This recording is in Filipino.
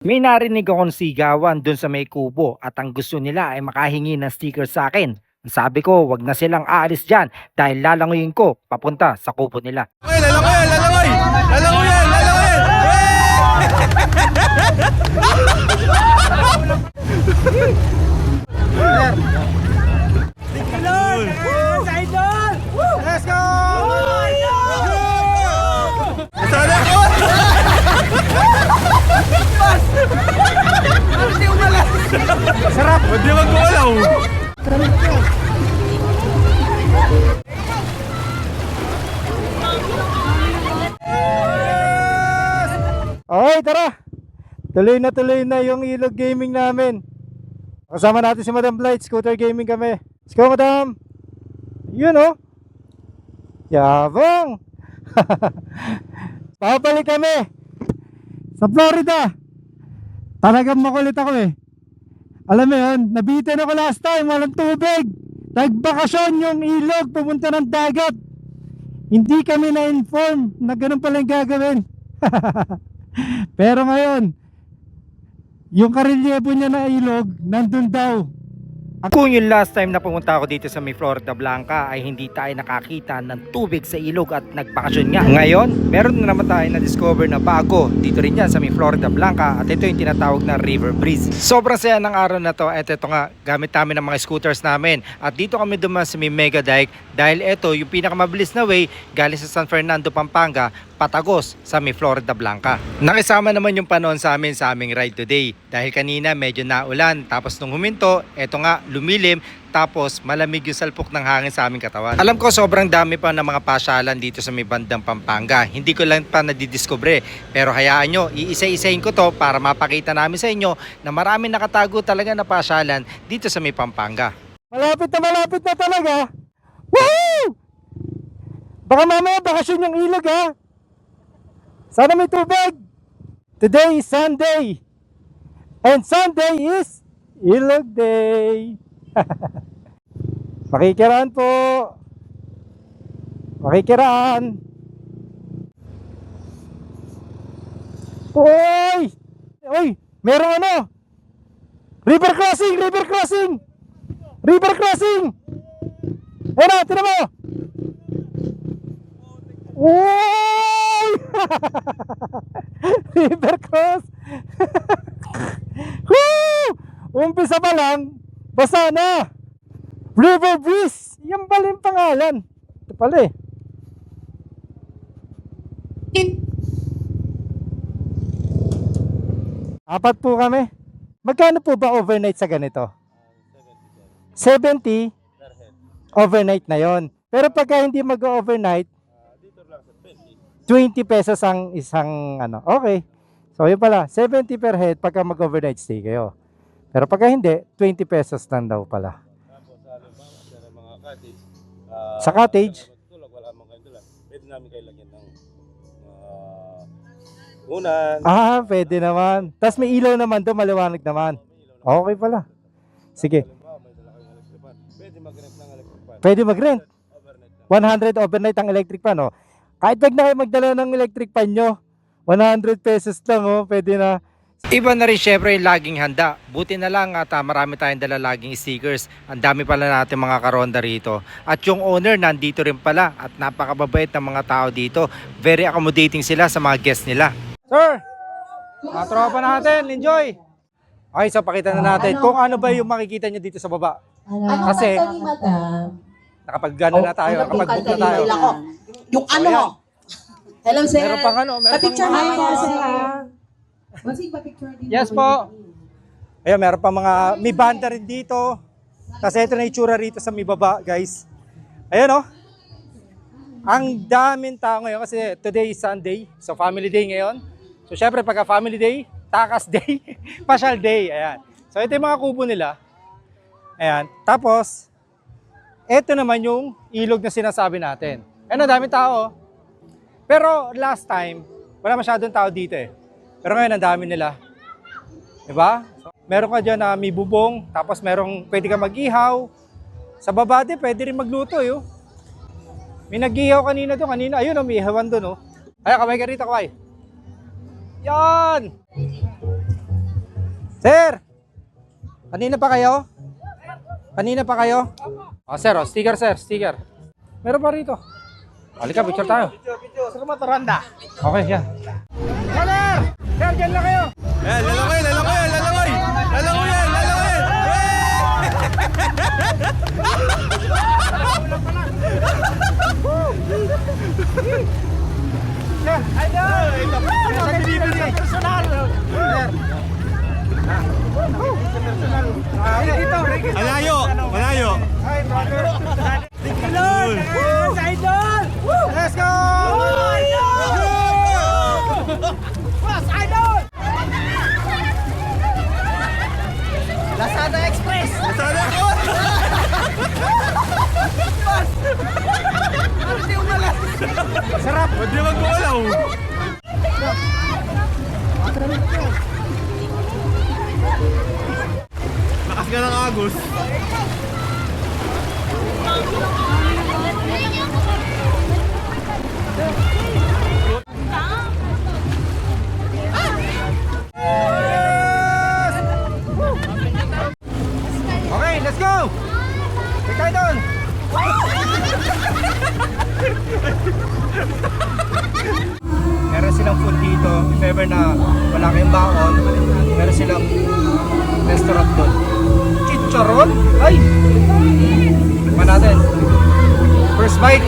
May narinig akong sigawan dun sa may kubo at ang gusto nila ay makahingi ng sticker sa akin. Sabi ko, wag na silang aalis dyan dahil lalanguyin ko papunta sa kubo nila. Ay, lalangoy! Lalangoy! Lalangoy yan! Lalangoy! Let's go! Sana ko! Sarap! Hindi magmulaw! Okay, tara. Tuloy na yung Ilog Gaming namin. Kasama natin si Madam Blight, Scooter Gaming kami. Let's go, Madam. Yun, oh. Yabang. Papalik kami sa Florida. Talagang makulit ako eh. Alam mo yun, nabitin ako last time, walang tubig. Nagbakasyon yung ilog, pumunta ng dagat. Hindi kami na-inform na ganun pala yung gagawin. Pero ngayon, yung karelyebo niya na ilog, nandun daw. Kung yung last time na pumunta ako dito sa may Florida Blanca ay hindi tayo nakakita ng tubig sa ilog at nagbakasyon nga. Ngayon, meron na naman tayo na-discover na bago dito rin yan sa may Florida Blanca at ito yung tinatawag na River Breeze. Sobrang saya ng araw na to at ito nga, gamit namin ng mga scooters namin. At dito kami dumaan sa may Mega Dike dahil ito yung pinakamabilis na way galing sa San Fernando, Pampanga patagos sa may Florida Blanca. Nakisama naman yung panahon sa aming ride today dahil kanina medyo naulan tapos nung huminto, eto nga lumilim tapos malamig yung salpok ng hangin sa aming katawan. Alam ko sobrang dami pa ng mga pasyalan dito sa may bandang Pampanga. Hindi ko lang pa nadidiscover pero hayaan nyo, iisa-isahin ko to para mapakita namin sa inyo na marami nakatago talaga na pasyalan dito sa may Pampanga. Malapit na talaga. Woohoo! Baka mamaya bakasyon yung ilog ha. Sana may tubig. Today is Sunday. And Sunday is Ilog Day. Makikiraan po. Makikiraan. Uy! Uy! Merong ano? River crossing! River crossing! River crossing! Ayun na, tinan mo! Uy! River cross! Woo! Umpisa pa lang, basa na! River Breeze! Yan pala yung pangalan. Ito pala eh. Apat po kami. Magkano po ba overnight sa ganito? 70 overnight na yon. Pero pagka hindi mag-overnight, 20 pesos ang isang ano. Okay. So yun pala, 70 per head pagka mag-overnight stay kayo. Pero pagka hindi, 20 pesos lang daw pala. Sa cottage, Wala mong kayo tulad. Pwede namin kayo lagyan ng unan. pwede naman. Tapos may ilaw naman doon, maliwanag naman. Okay pala. Sige. Pwede mag-rent ng electric fan. Pwede mag-rent. Overnight lang. 100 overnight ang electric fan, oh. Kahit wag na kayo magdala ng electric fan nyo, 100 pesos lang, oh. Pwede na. Iba na rin syempre yung laging handa. Buti na lang at marami tayong dala laging stickers. Ang dami pala natin mga karonda rito. At yung owner nandito rin pala at napakababait ng mga tao dito. Very accommodating sila sa mga guests nila. Sir, mga tropa natin, enjoy. Okay, so pakita na natin kung ano ba yung makikita nyo dito sa baba. Kasi, nakapag-gano na tayo, nakapag-book na tayo. Yung ano? Hello, sir. Meron pang ano, meron Pa-picture pang namin mga- po, sir. Masig, pa-picture din. Yes po. Ayun, meron pa mga, may banda rin dito. Kasi ito na itsura rito sa may baba, guys. Ayun, oh. Ang daming tao ngayon kasi today is Sunday. So, family day ngayon. So, syempre, pagka family day, takas day, pasyal day. Ayan. So, ito yung mga kubo nila. Ayan. Tapos, ito naman yung ilog na sinasabi natin. Ayun, ang daming tao. Pero, last time, wala masyadong tao dito eh. Pero ngayon, ang dami nila. Diba? So, meron ka dyan na may bubong, tapos merong pwede ka mag-ihaw. Sa baba din, pwede rin magluto. Yo. May nag-ihaw kanina doon. Ayun, may ihawan doon. Oh. Ay, kamay ka rito, kamay. Yan! Sir! Kanina pa kayo? Kanina pa kayo? Oh, sir, oh, sticker sir, sticker. Meron pa rito. Halika, picture tayo. Saan mataranda? Okay, yan. Sir! Sir, dyan lang kayo! Yan, lalangoy, lalangoy, lalangoy! Lalangoy yan, lalangoy! Sir, idol! Sa delivery! Personal! Dito, Malayo! Malayo! Hi, brother! Thank you, Lord! Sa idol! Let's go! Mas idol! Lazada Express! Sana ako! Sarap! Huwag niyo mag-uulaw! Lakas ka ng agos. Okay, let's go! Ikaw doon! Meron silang food dito. If ever na wala kayong baon, meron silang restaurant doon. Chicharon? Ay! Tikman natin. First bite.